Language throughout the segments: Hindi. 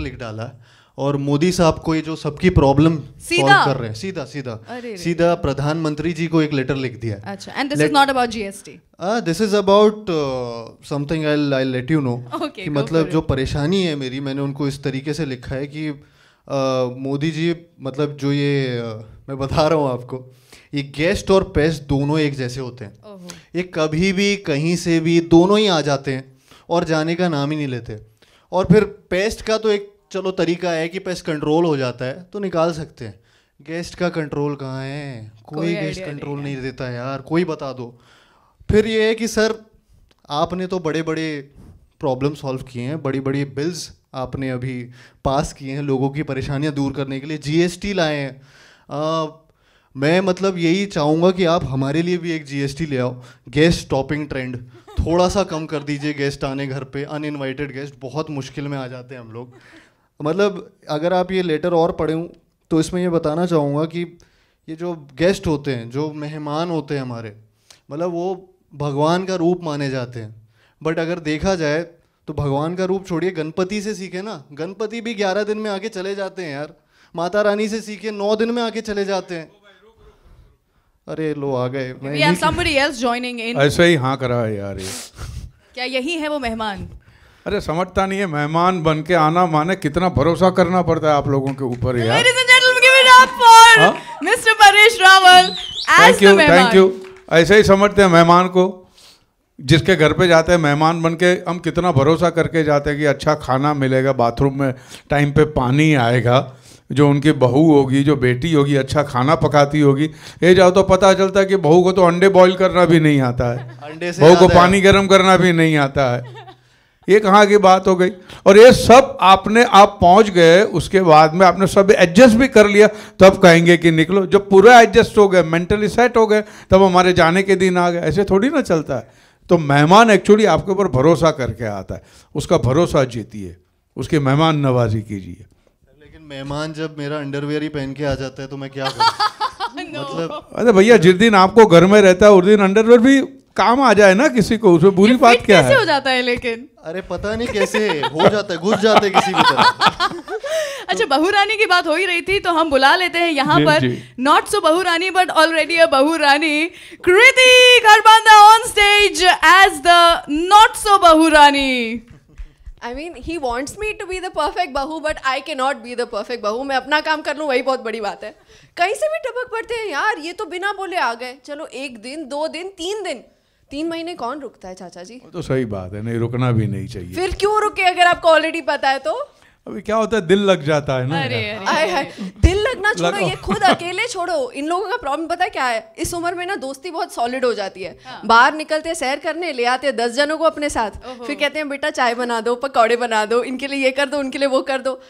लिख डाला और मोदी साहब को ये जो सबकी प्रॉब्लम सॉल्व कर रहे हैं सीधा प्रधानमंत्री जी को एक लेटर लिख दिया। अच्छा, and this is not about GST, this is about something I let you know कि मतलब जो परेशानी है मेरी, मैंने उनको इस तरीके से लिखा है कि मोदी जी मतलब जो ये मैं बता रहा हूँ आपको, ये गेस्ट और पेस्ट दोनों एक जैसे होते हैं। ये कभी भी कहीं से भी दोनों ही आ जाते हैं और जाने का नाम ही नहीं लेते। और फिर पेस्ट का तो एक चलो तरीका है कि पेस्ट कंट्रोल हो जाता है तो निकाल सकते हैं, गेस्ट का कंट्रोल कहाँ है? कोई गेस्ट कंट्रोल नहीं देता यार, कोई बता दो। फिर ये है कि सर आपने तो बड़े बड़े प्रॉब्लम सॉल्व किए हैं, बड़ी बड़ी बिल्स आपने अभी पास किए हैं लोगों की परेशानियां दूर करने के लिए, जीएसटी लाए हैं। मैं मतलब यही चाहूँगा कि आप हमारे लिए भी एक जीएसटी ले आओ, गेस्ट स्टॉपिंग ट्रेंड थोड़ा सा कम कर दीजिए। गेस्ट आने घर पे, अनइनवाइटेड गेस्ट बहुत मुश्किल में आ जाते हैं हम लोग। मतलब अगर आप ये लेटर और पढ़ें तो इसमें ये बताना चाहूँगा कि ये जो गेस्ट होते हैं, जो मेहमान होते हैं हमारे, मतलब वो भगवान का रूप माने जाते हैं। बट अगर देखा जाए तो भगवान का रूप छोड़िए, गणपति से सीखे ना, गणपति भी 11 दिन में आके चले जाते हैं यार। माता रानी से सीखे 9 दिन में आके चले जाते हैं। अरे लो आ गए, We have somebody else joining in. ऐसे ही हाँ करा है यार ये। क्या यही है वो मेहमान? अरे समझता नहीं है, मेहमान बन के आना माने कितना भरोसा करना पड़ता है आप लोगों के ऊपर यार। Ladies and gentlemen, give it up for Mr. Paresh Rawal as the मेहमान। Thank you. ऐसे ही समझते हैं मेहमान को, जिसके घर पे जाते हैं मेहमान बन के, हम कितना भरोसा करके जाते हैं कि अच्छा खाना मिलेगा, बाथरूम में टाइम पे पानी आएगा, जो उनकी बहू होगी, जो बेटी होगी अच्छा खाना पकाती होगी। ये जाओ तो पता चलता है कि बहू को तो अंडे बॉईल करना भी नहीं आता है, बहू को पानी गर्म करना भी नहीं आता है। ये कहाँ की बात हो गई? और ये सब आप पहुँच गए, उसके बाद में आपने सब एडजस्ट भी कर लिया, तब कहेंगे कि निकलो। जब पूरा एडजस्ट हो गए, मेंटली सेट हो गए, तब हमारे जाने के दिन आ गए। ऐसे थोड़ी ना चलता है। तो मेहमान एक्चुअली आपके ऊपर भरोसा करके आता है, उसका भरोसा जीतिए, उसकी मेहमान नवाजी कीजिए। लेकिन मेहमान जब मेरा अंडरवेयर ही पहन के आ जाता है तो मैं क्या करूं? मतलब अरे भैया, जिस दिन आपको घर में रहता है उस दिन अंडरवेयर भी काम आ जाए ना किसी को, उसमें बुरी बात क्या है? कैसे हो जाता है लेकिन? अरे पता नहीं कैसे हो जाता है, घुस जाते हैं किसी भी तरह। अच्छा, बहू रानी की बात हो ही रही थी तो हम बुला लेते हैं यहाँ पर नॉट सो बहू रानी बट ऑलरेडी अ बहू रानी, Kriti Kharbanda on stage as the not so बहू रानी। I mean, he wants me to be the perfect बहू, but I cannot be the perfect बहू। मैं अपना काम कर लूँ वही बहुत बड़ी बात है। कहीं से भी टपक पड़ते हैं यार, ये तो बिना बोले आ गए। चलो 1 दिन 2 दिन 3 दिन, 3 महीने कौन रुकता है चाचा जी? तो सही बात है, नहीं रुकना भी नहीं चाहिए। फिर क्यों रुके अगर आपको ऑलरेडी पता है तो? अभी क्या होता है, दिल लग जाता है ना। अरे दिल लगना छोड़ो, ये खुद अकेले छोड़ो। इन लोगों का प्रॉब्लम पता है क्या है? इस उम्र में ना दोस्ती बहुत सॉलिड हो जाती है। बाहर निकलते हैं सैर करने, ले आते हैं 10 जनों को अपने साथ, फिर कहते हैं बेटा चाय बना दो, पकौड़े बना दो, इनके लिए ये कर दो, उनके लिए वो कर दो।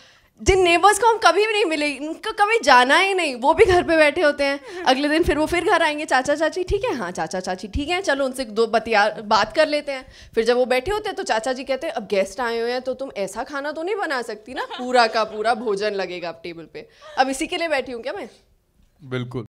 जिन नेबर्स को हम कभी भी नहीं मिले, इनका कभी जाना ही नहीं, वो भी घर पे बैठे होते हैं। अगले दिन फिर वो फिर घर आएंगे, चाचा चाची ठीक है, हाँ चाचा चाची ठीक है, चलो उनसे 2 बात कर लेते हैं। फिर जब वो बैठे होते हैं तो चाचा जी कहते हैं अब गेस्ट आए हुए हैं तो तुम ऐसा खाना तो नहीं बना सकती ना, पूरा का पूरा भोजन लगेगा अब टेबल पे। अब इसी के लिए बैठी हूँ क्या मैं? बिल्कुल।